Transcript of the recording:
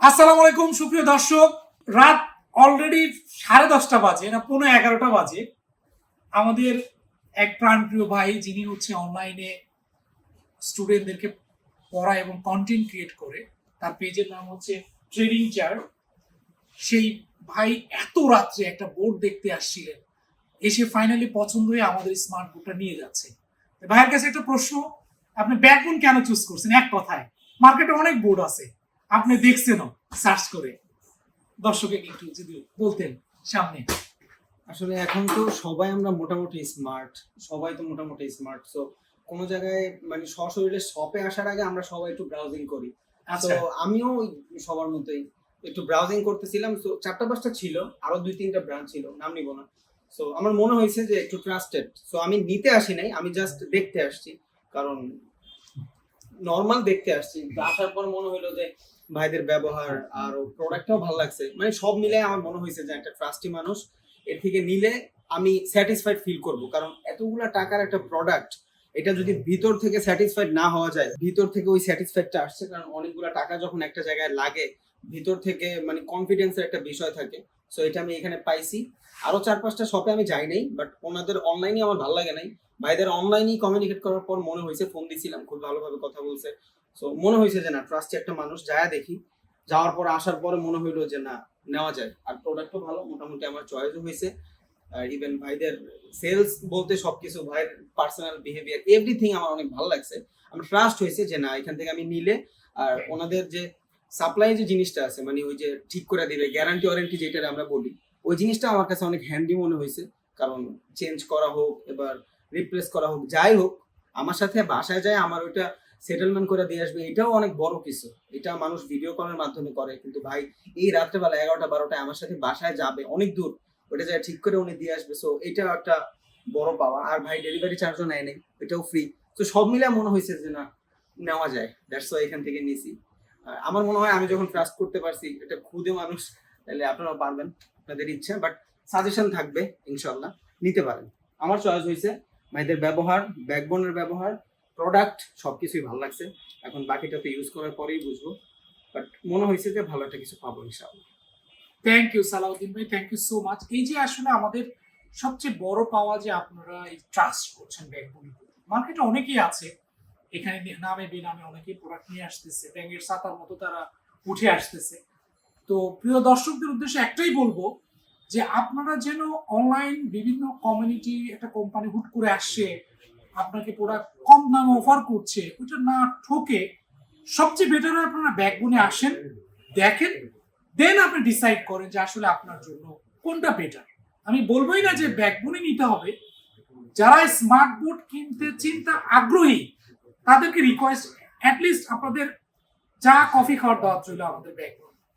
আসসালামু আলাইকুম সুপ্রিয় দর্শক, রাত অলরেডি 10:30 বাজে না 11:15 বাজে। আমাদের এক প্রাণপ্রিয় ভাই যিনি অনলাইনে স্টুডেন্টদেরকে পড়া এবং কন্টেন্ট ক্রিয়েট করে, তার পেজের নাম ট্রেডিং চার্ট। সেই ভাই এত রাত্রে একটা বোর্ড দেখতে আসছিলেন, এসে ফাইনালি পছন্দ হয়ে আমাদের স্মার্ট বোর্ডটা নিয়ে যাচ্ছে। ভাইয়ের কাছে একটা প্রশ্ন, আপনি ব্যাকবোন কেন চুজ করছেন? এক কথায়, মার্কেটে অনেক বোর্ড আছে, আপনি দেখছেনও সার্চ করে, দর্শকে একটু যদি বলতেন সামনে। আসলে এখন তো সবাই আমরা মোটামুটি স্মার্ট, সবাই তো মোটামুটি স্মার্ট। সো কোনো জায়গায় মানে সশরীরে শপে আসার আগে আমরা সবাই একটু ব্রাউজিং করি। তো আমিও সবার মতোই একটু ব্রাউজিং করতেছিলাম। তো 4-5টা ছিল, আরো 2-3টা ব্র্যান্ড ছিল, নাম নিব না। সো আমার মনে হয়েছে যে একটু ট্রাস্টেড। সো আমি নিতে আসি নাই, আমি জাস্ট দেখতে আসছি, কারণ নর্মাল দেখতে আসছি। আসার পর মনে হলো যে ভাইদের ব্যবহার আর প্রোডাক্টটাও ভালো লাগছে, মানে সব মিলে আমার মনে হয়েছে যে একটা ট্রাস্টি মানুষ, এর থেকে নিলে আমি স্যাটিসফাইড ফিল করব। কারণ এতগুলা টাকার একটা প্রোডাক্ট, এটা যদি ভিতর থেকে স্যাটিসফাইড না হওয়া যায়, ভিতর থেকে ওই স্যাটিসফাইডটা আসছে, কারণ অনেকগুলা টাকা যখন একটা জায়গায় লাগে, ভিতর থেকে মানে কনফিডেন্সের একটা বিষয় থাকে। সো এটা আমি এখানে পাইছি। আরো 4-5টা শপে আমি যাই নাই, বাট ওনাদের অনলাইনে আমার ভালো লাগে নাই। ভাইদের অনলাইনেই কমিউনিকেট করার পর মনে হয়েছে, ফোন দিছিলাম, খুব ভালোভাবে কথা বলছে। সো মনে হয়েছে যে না, ট্রাস্টি একটা মানুষ, যায় দেখি। যাওয়ার পর আসার পরে মনে হইলো যে না, নেওয়া যায়। আর প্রোডাক্টও ভালো, মোটামুটি আমার চয়েসও হয়েছে। আর ইভেন ভাইদের সেলস বলতে সবকিছু, ভাইয়ের পার্সোনাল বিহেভিয়ার, এভরিথিং আমার অনেক ভালো লাগছে। আমার ট্রাস্ট হয়েছে যে না, এখান থেকে আমি নিলে, আর ওনাদের যে সাপ্লাই যে জিনিসটা আছে, মানে ওই যে ঠিক করে দিবে, গ্যারান্টি ওয়ারেন্টি যেটা আমরা বলি, ওই জিনিসটা আমার কাছে অনেক হ্যান্ডি মনে হয়েছে। কারণ চেঞ্জ করা হোক, এবার রিপ্লেস করা হোক, যাই হোক, আমার সাথে বাসায় যায় আমার ওইটা সেটেলমেন্ট করে দিয়ে আসবে, এটাও অনেক বড় কিছু। এটা মানুষ ভিডিও কলের মাধ্যমে করে, কিন্তু ভাই এই রাত্রেবেলা 11টা-12টায় আমার সাথে বাসায় যাবে, অনেক দূর, ওটা যা ঠিক করে উনি দিয়ে আসবে। সো এটা একটা বড় পাওয়া। আর ভাই ডেলিভারি চার্জও নেয় নাই, এটাও ফ্রি। তো সব মিলে মনে হয়েছে যে না, নেওয়া যায়। দ্যাটস ওয়াই এখান থেকে নিয়েছি। আমার মনে হয় আমি যখন ট্রাস্ট করতে পারছি, এটা খুদে মানুষ, তাহলে আপনারাও পারবেন, আপনাদের ইচ্ছা। বাট সাজেশন থাকবে, ইনশাল্লাহ নিতে পারেন। আমার চয়েস হয়েছে, ভাইদের ব্যবহার, ব্যাকবোনের ব্যবহার, প্রোডাক্ট সবকিছুই ভালো লাগছে। এখন বাকিটা তো ইউজ করার পরেই বুঝবো, বাট মনে হয়েছে যে ভালো একটা কিছু পাবো ইনশাআল্লাহ। থ্যাংক ইউ সালাউদ্দিন ভাই, থ্যাংক ইউ সো মাচ। এই যে আসলে আমাদের সবচেয়ে বড় পাওয়া যে আপনারা এই ট্রাস্ট করছেন ব্যাকবোনের প্রতি। মার্কেটে অনেকেই আছে, এখানে নামে বেনামে অনেকেই প্রোডাক্ট নিয়ে আসতেছে, ব্যাঙের ছাতার মতো তারা উঠে আসতেছে। তো প্রিয় দর্শকদের উদ্দেশ্যে একটাই বলবো, যে আপনারা যেন অনলাইন বিভিন্ন কমিউনিটি, একটা কোম্পানি হুট করে আসছে, আপনাকে প্রোডাক্ট কম দামে অফার করছে, ওইটা না ঠকে সবচেয়ে বেটার হয় আপনারা ব্যাকবোনে আসেন, দেখেন, দেন আপনি ডিসাইড করেন যে আসলে আপনার জন্য কোনটা বেটার। আমি বলবোই না যে ব্যাকবোনে নিতে হবে। যারা স্মার্ট বোর্ড কিনতে চিন্তা আগ্রহী, তাদেরকে রিকোয়েস্ট, অ্যাটলিস্ট আপনাদের চা কফি খাওয়ার দাওয়াত রইল আমাদের ব্যাকবোন।